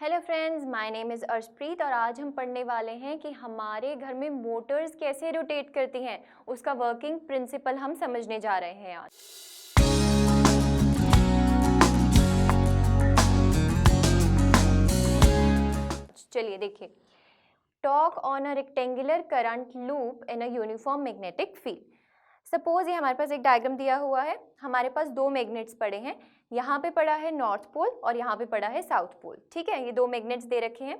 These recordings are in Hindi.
Hello friends, my name is Arshpreet और आज हम पढ़ने वाले हैं कि हमारे घर में मोटर्स कैसे रोटेट करती हैं, उसका वर्किंग प्रिंसिपल हम समझने जा रहे हैं आज। चलिए देखिए, talk on a rectangular current loop in a uniform magnetic field. Suppose ये हमारे पास एक डायग्राम दिया हुआ है, हमारे पास दो मैग्नेट्स पड़े हैं, यहाँ पे पड़ा है नॉर्थ पोल और यहाँ पे पड़ा है साउथ पोल। ठीक है, ये दो मैग्नेट्स दे रखे हैं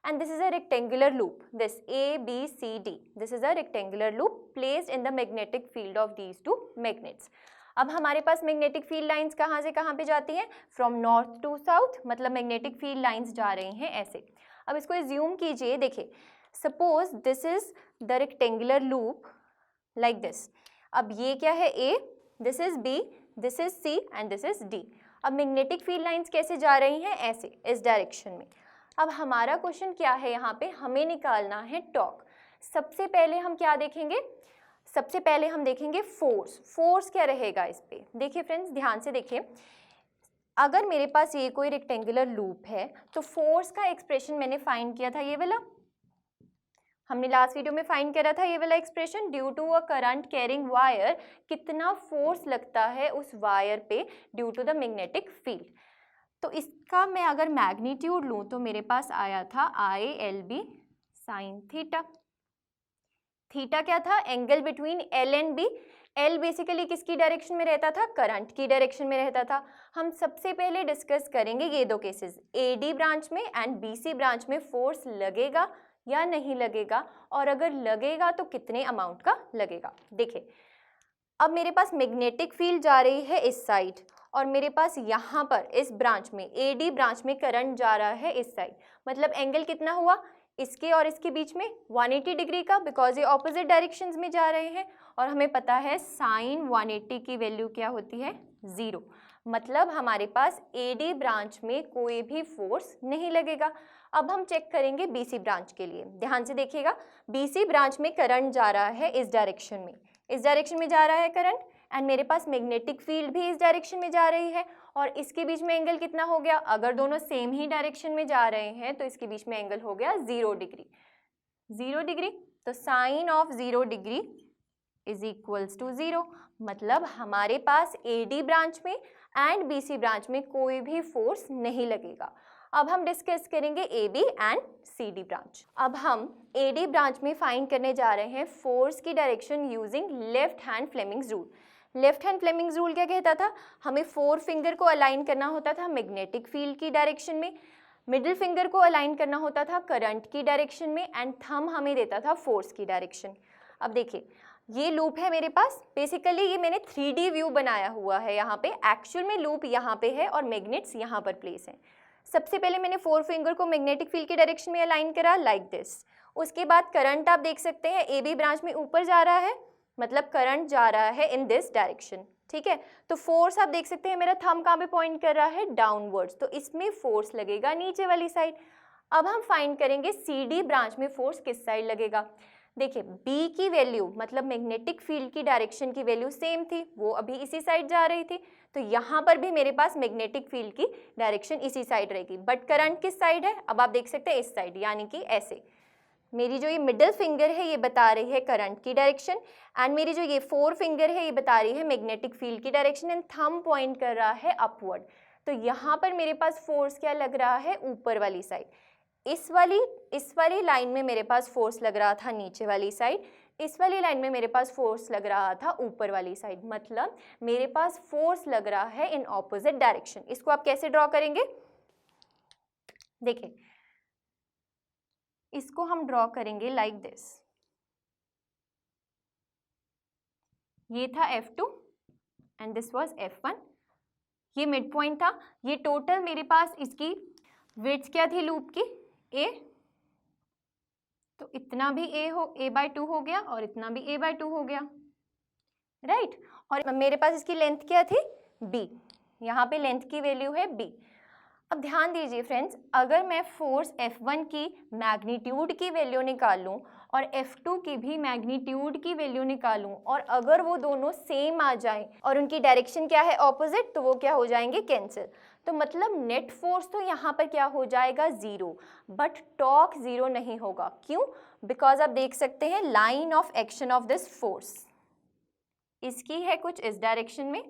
and this is a rectangular loop, this ABCD, this is a rectangular loop placed in the magnetic field of these two magnets. अब हमारे पास मैग्नेटिक फील्ड लाइंस कहाँ से कहाँ पे जाती हैं? फ्रॉम नॉर्थ टू साउथ, मतलब मैग्नेटिक फील्ड लाइंस जा रही हैं ऐसे। अब इसको एज्यूम कीजिए, देखिए suppose this is the rectangular loop like this. अब ये क्या है? A, this is B, this is C and this is D। अब मैग्नेटिक फील्ड लाइंस कैसे जा रही हैं? ऐसे, इस डायरेक्शन में। अब हमारा क्वेश्चन क्या है यहाँ पे? हमें निकालना है टॉर्क। सबसे पहले हम क्या देखेंगे? सबसे पहले हम देखेंगे फोर्स। फोर्स क्या रहेगा इस पे? देखिए फ्रेंड्स, ध्यान से देखिए, अगर मेरे पास ये कोई रेक्टेंगुलर लूप है तो फोर्स का एक्सप्रेशन मैंने फाइंड किया था, ये वाला हमने लास्ट वीडियो में फाइंड करा था, ये वाला expression. Due to a current carrying wire, कितना फोर्स लगता है उस वायर पे due to the magnetic field. तो इसका मैं अगर मैग्नीट्यूड लूँ तो मेरे पास आया था ILB साइन थीटा। थीटा क्या था? Angle between L and B। L basically किसकी डायरेक्शन में रहता था? करंट की डायरेक्शन में रहता था। हम सबसे पहले डिस्कस करेंगे ये दो केसेस, AD ब्रांच में एंड BC ब्रांच में फोर्स लगेगा या नहीं लगेगा, और अगर लगेगा तो कितने अमाउंट का लगेगा। देखिए, अब मेरे पास मैग्नेटिक फील्ड जा रही है इस साइड और मेरे पास यहाँ पर इस ब्रांच में AD ब्रांच में करंट जा रहा है इस साइड, मतलब एंगल कितना हुआ इसके और इसके बीच में? 180 डिग्री का, बिकॉज ये ऑपोजिट डायरेक्शंस में जा रहे हैं और हमें पता है साइन 180 की वैल्यू क्या होती है? 0। मतलब हमारे पास AD ब्रांच में कोई भी फोर्स नहीं लगेगा। अब हम चेक करेंगे BC ब्रांच के लिए। ध्यान से देखिएगा, BC ब्रांच में करंट जा रहा है इस डायरेक्शन में, इस डायरेक्शन में जा रहा है करंट, एंड मेरे पास मैग्नेटिक फील्ड भी इस डायरेक्शन में जा रही है और इसके बीच में एंगल कितना हो गया? अगर दोनों सेम ही डायरेक्शन में जा रहे हैं तो इसके बीच में एंगल हो गया 0 डिग्री। 0 डिग्री, तो sine of 0 degree is equals to 0। मतलब हमारे पास AD ब्रांच में एंड BC ब्रांच में कोई भी फोर्स नहीं लगेगा। अब हम डिस्कस करेंगे AB एंड CD ब्रांच। अब हम AD ब्रांच में फाइंड करने जा रहे हैं फोर्स की direction using left hand Fleming's rule. Left hand Fleming's rule क्या कहता था? हमें 4 फिंगर को अलाइन करना होता था मैग्नेटिक फील्ड की डायरेक्शन में, मिडिल फिंगर को अलाइन करना होता था करंट की डायरेक्शन में, एंड थंब हमें देता था फोर्स की डायरेक्शन। अब देखिए, ये लूप है मेरे पास, बेसिकली ये मैंने 3D व्यू बनाया हुआ है यहाँ पे। एक्चुअल में लूप यहाँ पे है और मैग्नेट्स यहाँ पर प्लेस हैं। सबसे पहले मैंने 4 फिंगर को मैग्नेटिक फील्ड की डायरेक्शन में अलाइन करा लाइक दिस। उसके बाद करंट आप देख सकते हैं AB ब्रांच में ऊपर जा रहा है, मतलब करंट जा रहा है इन दिस डायरेक्शन। ठीक है, तो फोर्स आप देख सकते हैं मेरा थंब कहाँ पे पॉइंट कर रहा है? डाउनवर्ड्स, तो इसमें फोर्स लगेगा नीचे वाली साइड। अब हम फाइंड करेंगे CD ब्रांच में फोर्स किस साइड लगेगा। देखिए, B की वैल्यू मतलब मैग्नेटिक फील्ड की डायरेक्शन की वैल्यू सेम थी, वो अभी इसी साइड जा रही थी, तो यहाँ पर भी मेरे पास मैग्नेटिक फील्ड की डायरेक्शन इसी साइड रहेगी। बट करंट किस साइड है? अब आप देख सकते हैं इस साइड, यानी कि ऐसे। मेरी जो ये मिडिल फिंगर है ये बता रही है करंट की डायरेक्शन, एंड मेरी जो ये 4 फिंगर है ये बता रही है मैग्नेटिक फील्ड की डायरेक्शन, एंड थंब पॉइंट कर रहा है अपवर्ड। तो यहाँ पर मेरे पास फोर्स क्या लग रहा है? ऊपर वाली साइड। इस वाली लाइन में मेरे पास फोर्स लग रहा था नीचे वाली साइड, इस वाली लाइन में मेरे पास फोर्स लग रहा था ऊपर वाली साइड, मतलब मेरे पास फोर्स लग रहा है इन ऑपोजिट डायरेक्शन। इसको आप कैसे ड्रॉ करेंगे? देखिए, इसको हम ड्रॉ करेंगे लाइक दिस। ये था F2 and this was F1, ये मिड पॉइंट था। ये टोटल मेरे पास इसकी विड्थ क्या थी लूप की? A, तो इतना भी A/2 हो गया और इतना भी A/2 हो गया, राइट। और मेरे पास इसकी लेंथ क्या थी? B, यहाँ पे लेंथ की वैल्यू है B। अब ध्यान दीजिए फ्रेंड्स, अगर मैं फोर्स F1 की मैग्नीट्यूड की वैल्यू निकालूं और F2 की भी मैग्नीट्यूड की वैल्यू निकालूं और अगर वो दोनों सेम आ जाएं और उनकी डायरेक्शन क्या है? ऑपोजिट, तो वो क्या हो जाएंगे? कैंसिल। तो मतलब नेट फोर्स तो यहाँ पर क्या हो जाएगा 0, बट टॉर्क 0 नहीं होगा। क्यों? बिकॉज आप देख सकते हैं line of action of this force, इसकी है कुछ इस डायरेक्शन में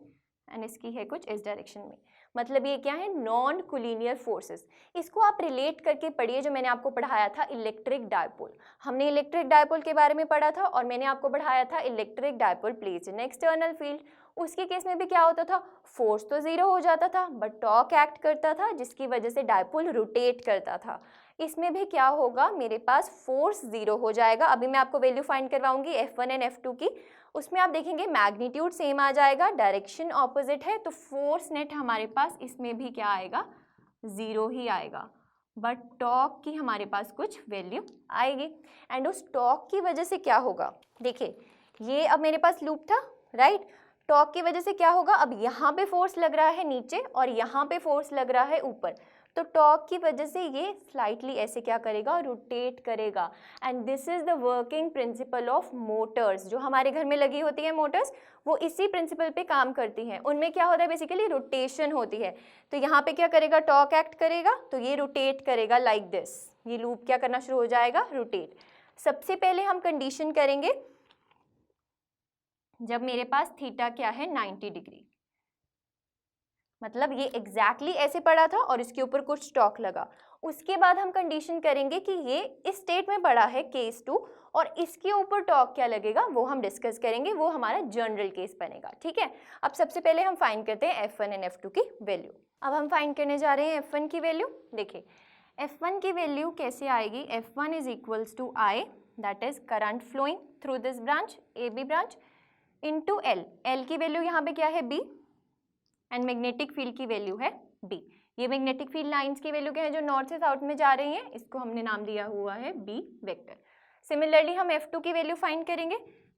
एंड इसकी है कुछ इस डायरेक्शन में। मतलब ये क्या है? Non collinear forces. इसको आप रिलेट करके पढ़िए, जो मैंने आपको पढ़ाया था इलेक्ट्रिक डायपोल। हमने इलेक्ट्रिक डायपोल के बारे में पढ़ा था और मैंने आपको पढ़ाया था electric dipole placed in external field. उसके केस में भी क्या होता था? फोर्स तो 0 हो जाता था बट टॉर्क एक्ट करता था, जिसकी वजह से डायपोल रोटेट करता था। इसमें भी क्या होगा? मेरे पास फोर्स 0 हो जाएगा। अभी मैं आपको value find करवाऊंगी F1 and F2 की। उसमें आप देखेंगे मैग्नीट्यूड सेम आ जाएगा, डायरेक्शन ऑपोजिट है, तो फोर्स नेट हमारे पास इसमें भी क्या आएगा? 0 ही आएगा, बट टॉर्क की हमारे पास कुछ वैल्यू आएगी। एंड उस टॉर्क की वजह से क्या होगा? देखिए ये अब मेरे पास लूप था, राइट? टॉर्क की वजह से क्या होगा? अब यहाँ पे फोर्स लग रहा है नीचे और यहाँ पे फोर्स लग रहा है ऊपर, तो टॉर्क की वजह से ये स्लाइटली ऐसे क्या करेगा? रोटेट करेगा। And this is the working principle of Motors. जो हमारे घर में लगी होती है मोटर्स, वो इसी प्रिंसिपल पे काम करती हैं। उनमें क्या होता है? बेसिकली रोटेशन होती है। तो यहाँ पे क्या करेगा? टॉर्क एक्ट करेगा, तो ये रोटेट करेगा लाइक दिस। ये लूप क्या करना शुरू हो जाएगा? रोटेट। सबसे पहले हम कंडीशन करेंगे जब मेरे पास थीटा क्या है? 90 डिग्री। मतलब ये एग्जैक्टली ऐसे पड़ा था और इसके ऊपर कुछ टॉर्क लगा। उसके बाद हम कंडीशन करेंगे कि ये इस स्टेट में पड़ा है केस 2 और इसके ऊपर टॉर्क क्या लगेगा वो हम डिस्कस करेंगे, वो हमारा जनरल केस बनेगा। ठीक है, अब सबसे पहले हम फाइंड करते हैं F1 एंड F2 की वैल्यू। अब हम फाइंड करने जा रहे हैं F1 की वैल्यू। देखिए F1 की वैल्यू कैसे आएगी? F1 is equals to I, that is current flowing through this branch, AB branch, into L की वैल्यू यहाँ पे क्या है? B, एंड मैग्नेटिक फील्ड की वैल्यू है B। ये मैग्नेटिक फील्ड लाइंस की वैल्यू क्या है? जो नॉर्थ से साउथ में जा रही हैं, इसको हमने नाम दिया हुआ है B वेक्टर। सिमिलरली हम F2 की वैल्यू फाइंड करेंगे।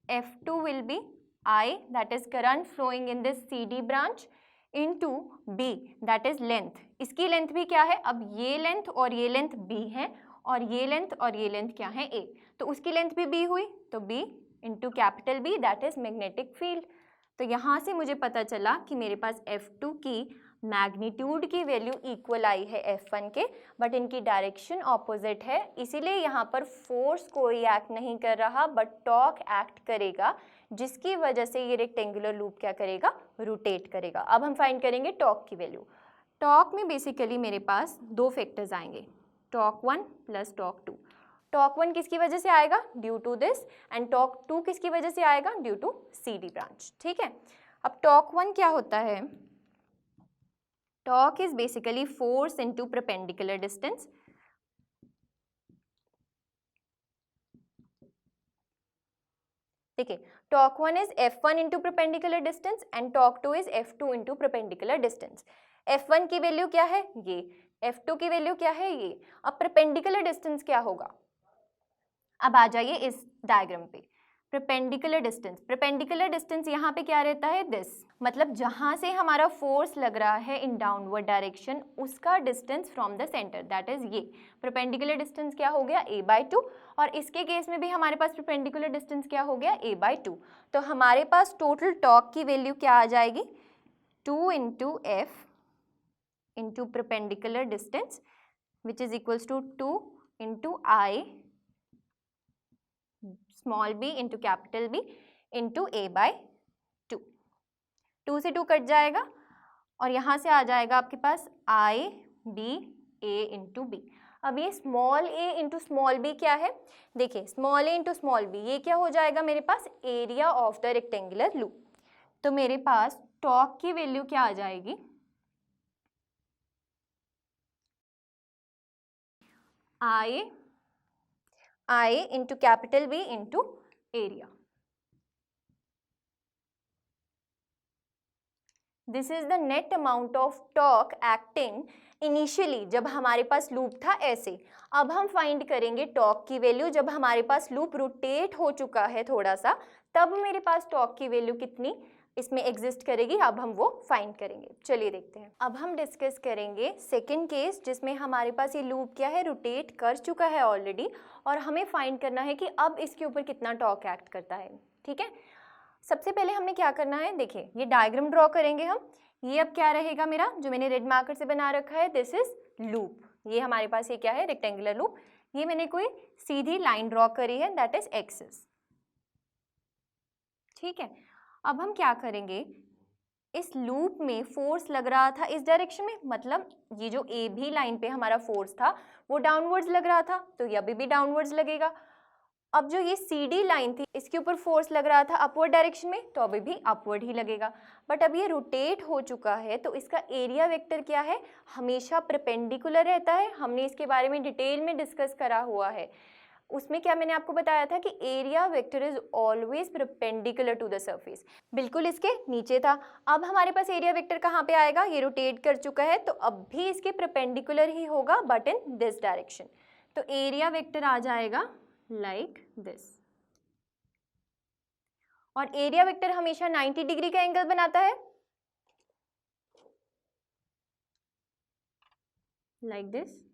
F2 will be I, that is current flowing in this CD branch, into B, that is length. इसकी लेंथ भी क्या है? अब ये लेंथ और ये लेंथ B है और ये लेंथ और ये लेंथ क्या है? A। तो उसकी लेंथ भी B हुई, तो B into capital B, that is magnetic field. तो यहाँ से मुझे पता चला कि मेरे पास F2 की मैग्नीट्यूड की वैल्यू इक्वल आई है F1 के, बट इनकी डायरेक्शन ऑपोजिट है, इसीलिए यहाँ पर फोर्स कोई एक्ट नहीं कर रहा बट टॉर्क एक्ट करेगा, जिसकी वजह से ये रेक्टेंगुलर लूप क्या करेगा? रोटेट करेगा। अब हम फाइंड करेंगे टॉर्क की वैल्यू। टॉर्क में बेसिकली मेरे पास दो फैक्टर्स आएंगे, टॉर्क 1 प्लस टॉर्क 2। टॉर्क 1 किसकी वजह से आएगा? Due to this, and torque 2 किसकी वजह से आएगा? Due to CD branch. ठीक है, अब टॉर्क 1 क्या होता है? Torque is basically force into perpendicular distance. देखिए torque 1 is F1 into perpendicular distance and torque 2 is F2 into perpendicular distance. F1 की वैल्यू क्या है? ये। F2 की वैल्यू क्या है? ये। अब परपेंडिकुलर डिस्टेंस क्या होगा? अब आ जाइए इस डायग्राम पे। परपेंडिकुलर डिस्टेंस यहाँ पे क्या रहता है? दिस। मतलब जहाँ से हमारा फोर्स लग रहा है इन डाउनवर्ड डायरेक्शन, उसका distance from the centre, that is ये। परपेंडिकुलर डिस्टेंस क्या हो गया? A/2। और इसके केस में भी हमारे पास परपेंडिकुलर डिस्टेंस क्या हो गया? A/2। तो हमारे पास टोटल टॉर्क की वैल्यू क्या आ जाएगी? 2 into F into perpendicular distance which is equals to 2 into I small b into capital B into A/2। 2 से 2 कट जाएगा और यहाँ से आ जाएगा आपके पास I/B/A इंटू B। अब ये small a into small b क्या है? देखिए small a into small b, ये क्या हो जाएगा मेरे पास? Area of the rectangular loop. तो मेरे पास टॉर्क की वैल्यू क्या आ जाएगी? I into capital B into area. This is the net amount of torque acting initially, जब हमारे पास लूप था ऐसे। अब हम फाइंड करेंगे टॉर्क की वैल्यू जब हमारे पास लूप रोटेट हो चुका है थोड़ा सा, तब मेरे पास टॉर्क की वैल्यू कितनी इसमें एग्जिस्ट करेगी। अब हम वो फाइंड करेंगे, चलिए देखते हैं। अब हम डिस्कस करेंगे सेकंड केस, जिसमें हमारे पास ये लूप क्या है? रोटेट कर चुका है ऑलरेडी, और हमें फाइंड करना है कि अब इसके ऊपर कितना टॉर्क एक्ट करता है। ठीक है, सबसे पहले हमने क्या करना है? देखिए ये डायग्राम ड्रॉ करेंगे हम। ये अब क्या रहेगा मेरा, जो मैंने रेड मार्कर से बना रखा है, दिस इज लूप। ये हमारे पास ये क्या है, रेक्टेंगुलर लूप। ये मैंने कोई सीधी लाइन ड्रॉ करी है, दैट इज एक्सिस। ठीक है, अब हम क्या करेंगे, इस लूप में फोर्स लग रहा था इस डायरेक्शन में, मतलब ये जो ए भी लाइन पे हमारा फोर्स था वो डाउनवर्ड्स लग रहा था, तो ये अभी भी डाउनवर्ड्स लगेगा। अब जो ये CD लाइन थी इसके ऊपर फोर्स लग रहा था अपवर्ड डायरेक्शन में, तो अभी भी अपवर्ड ही लगेगा। बट अब ये रोटेट हो चुका है, तो इसका एरिया वेक्टर क्या है, हमेशा परपेंडिकुलर रहता है। हमने इसके बारे में डिटेल में डिस्कस करा हुआ है। उसमें क्या मैंने आपको बताया था कि area vector is always perpendicular to the surface, बिल्कुल इसके नीचे था। अब हमारे पास एरिया वेक्टर कहाँ पे आएगा, ये रोटेट कर चुका है, तो अब भी इसके परपेंडिकुलर ही होगा बट इन दिस डायरेक्शन। तो एरिया वेक्टर आ जाएगा लाइक दिस। और एरिया वेक्टर हमेशा 90 डिग्री का एंगल बनाता है, लाइक दिस।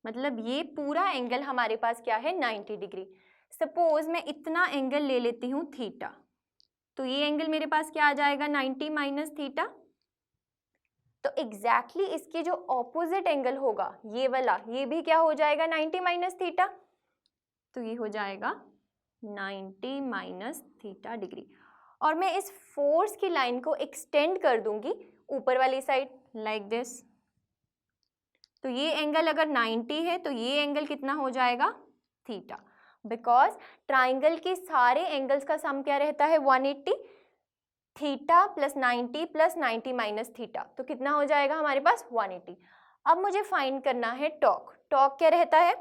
मतलब ये पूरा एंगल हमारे पास क्या है, 90 डिग्री। सपोज मैं इतना एंगल ले लेती हूँ थीटा, तो ये एंगल मेरे पास क्या आ जाएगा, 90 माइनस थीटा। तो एग्जैक्टली इसके जो ऑपोजिट एंगल होगा ये वाला, ये भी क्या हो जाएगा, 90 माइनस थीटा। तो ये हो जाएगा 90 माइनस थीटा डिग्री। और मैं इस फोर्स की लाइन को एक्सटेंड कर दूंगी ऊपर वाली साइड, लाइक दिस। तो ये एंगल अगर 90 है तो ये एंगल कितना हो जाएगा, थीटा। बिकॉज ट्राइंगल के सारे एंगल्स का सम क्या रहता है, 180। थीटा प्लस 90 माइनस थीटा, तो कितना हो जाएगा हमारे पास, 180। अब मुझे फाइंड करना है टॉर्क। टॉर्क क्या रहता है,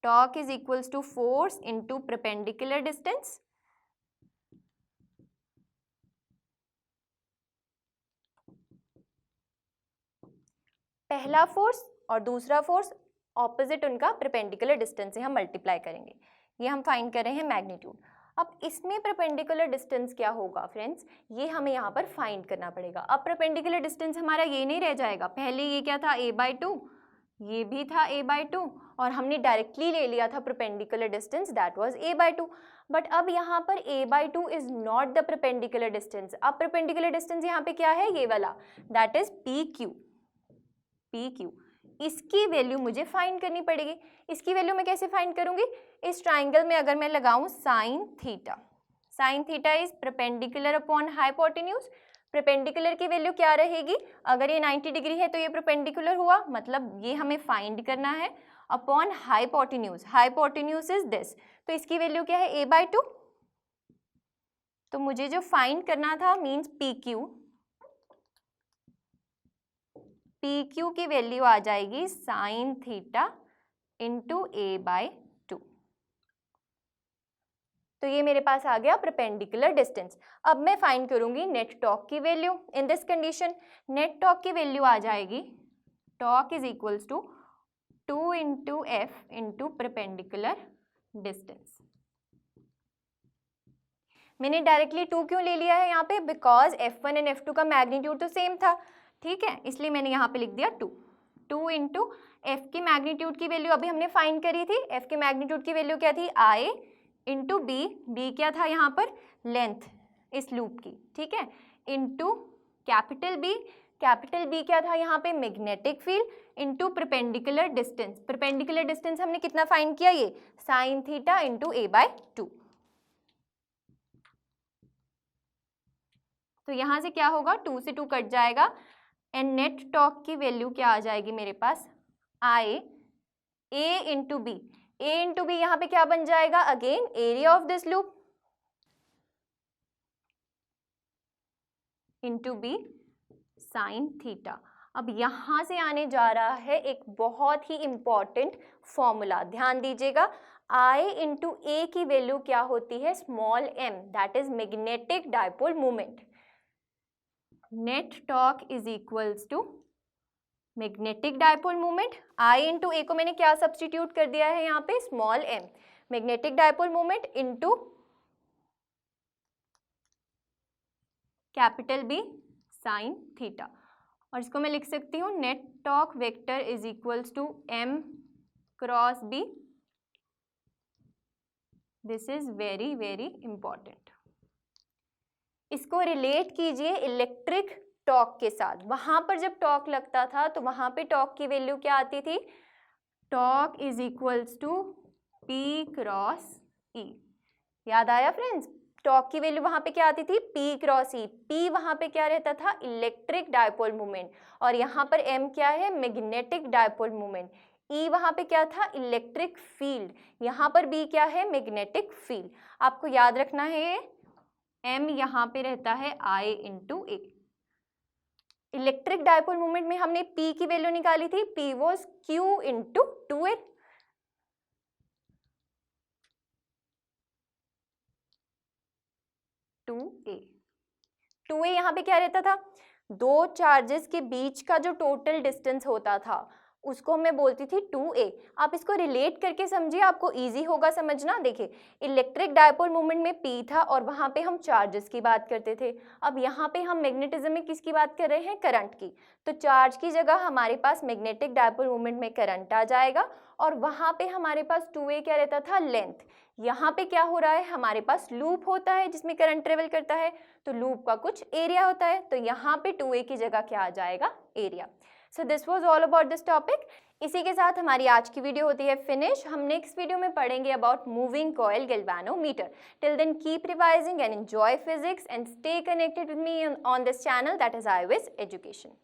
torque is equals to force into perpendicular distance. पहला फोर्स और दूसरा फोर्स ऑपोजिट उनका परपेंडिकुलर डिस्टेंस से हम मल्टीप्लाई करेंगे। ये हम फाइंड कर रहे हैं मैग्नीट्यूड। अब इसमें परपेंडिकुलर डिस्टेंस क्या होगा फ्रेंड्स, ये हमें यहाँ पर फाइंड करना पड़ेगा। अब परपेंडिकुलर डिस्टेंस हमारा ये नहीं रह जाएगा, पहले ये क्या था, a/2, ये भी था a/2, और हमने डायरेक्टली ले लिया था perpendicular distance, that was a/2। But अब यहाँ पर a/2 is not the perpendicular distance. अब परपेंडिकुलर डिस्टेंस यहाँ पे क्या है, ये वाला, दैट इज PQ। इसकी वैल्यू मुझे फाइंड करनी पड़ेगी। इसकी वैल्यू मैं कैसे फाइंड करूंगी, इस ट्राइंगल में अगर मैं लगाऊं sine theta, sine theta is perpendicular upon hypotenuse. Perpendicular की वैल्यू क्या रहेगी, अगर ये 90 डिग्री है तो ये परपेंडिकुलर हुआ, मतलब ये हमें फाइंड करना है, upon hypotenuse. Hypotenuse is this, तो इसकी वैल्यू क्या है, a/2। तो मुझे जो फाइंड करना था मीन्स PQ की वैल्यू आ जाएगी साइन थीटा इंटू a/2। तो ये मेरे पास आ गया परपेंडिकुलर डिस्टेंस। अब मैं फाइंड करूंगी नेट टॉर्क की value. In this condition net torque की वैल्यू आ जाएगी, torque is equals to 2 into F into perpendicular distance. मैंने डायरेक्टली 2 क्यों ले लिया है यहाँ पे, बिकॉज F1 एंड F2 का मैग्नीट्यूड तो सेम था, ठीक है, इसलिए मैंने यहाँ पे लिख दिया 2 इंटू एफ की मैग्नीट्यूड की वैल्यू अभी हमने फाइंड करी थी। एफ के मैग्नीट्यूड की वैल्यू क्या थी, I इंटू बी क्या था यहाँ पर, लेंथ इस लूप की, ठीक है, इंटू कैपिटल बी क्या था यहाँ पे, magnetic field, into perpendicular distance. Perpendicular distance हमने कितना फाइंड किया, ये साइन थीटा इंटू a/2। तो यहाँ से क्या होगा, 2 से 2 कट जाएगा, एंड नेट टॉर्क की वैल्यू क्या आ जाएगी मेरे पास, A इंटू बी। यहाँ पे क्या बन जाएगा, again area of this loop into B sine theta. अब यहाँ से आने जा रहा है एक बहुत ही इंपॉर्टेंट फॉर्मूला, ध्यान दीजिएगा। I इंटू ए की वैल्यू क्या होती है, small m, that is magnetic dipole moment. Net torque is equals to magnetic dipole moment. I into A को मैंने क्या सब्स्टिट्यूट कर दिया है यहाँ पे, small m, magnetic dipole moment into capital B sine theta. और इसको मैं लिख सकती हूँ net torque vector is equals to m cross b। This is very very important. इसको रिलेट कीजिए इलेक्ट्रिक टॉर्क के साथ। वहाँ पर जब टॉर्क लगता था तो वहाँ पे टॉर्क की वैल्यू क्या आती थी? Torque is equals to P cross E. याद आया फ्रेंड्स? टॉर्क की वैल्यू वहाँ पे क्या आती थी? P क्रॉस ई। P वहाँ पे क्या रहता था? इलेक्ट्रिक डायपोल मोमेंट, और यहाँ पर M क्या है? Magnetic dipole moment. E वहाँ पे क्या था? Electric field. यहाँ पर B क्या है? Magnetic field. आपको याद रखना है ये M यहाँ पे रहता है I into A। Electric dipole moment में हमने P की वैल्यू निकाली थी, P was Q into 2A। Two A यहाँ पे क्या रहता था? दो चार्जेस के बीच का जो टोटल डिस्टेंस होता था उसको मैं बोलती थी 2a। आप इसको रिलेट करके समझिए, आपको इजी होगा समझना। देखिए, इलेक्ट्रिक डायपोल मोमेंट में P था और वहाँ पे हम चार्जेस की बात करते थे। अब यहाँ पे हम मैग्नेटिज्म में किसकी बात कर रहे हैं? करंट की। तो चार्ज की जगह हमारे पास मैग्नेटिक डायपोल मोमेंट में करंट आ जाएगा, और वहाँ पे हमारे पास 2a क्या रहता था? लेंथ। यहाँ पे क्या हो रहा है? हमारे पास लूप होता है जिसमें करंट ट्रेवल करता है, तो लूप का कुछ एरिया होता है, तो यहाँ पे 2a की जगह क्या आ जाएगा? Area. So this was all about this topic. इसी के साथ हमारी आज की वीडियो होती है फिनिश। हम नेक्स्ट वीडियो में पढ़ेंगे about moving coil galvanometer. Till then keep revising and enjoy physics and stay connected with me on this channel, that is iWiz Education।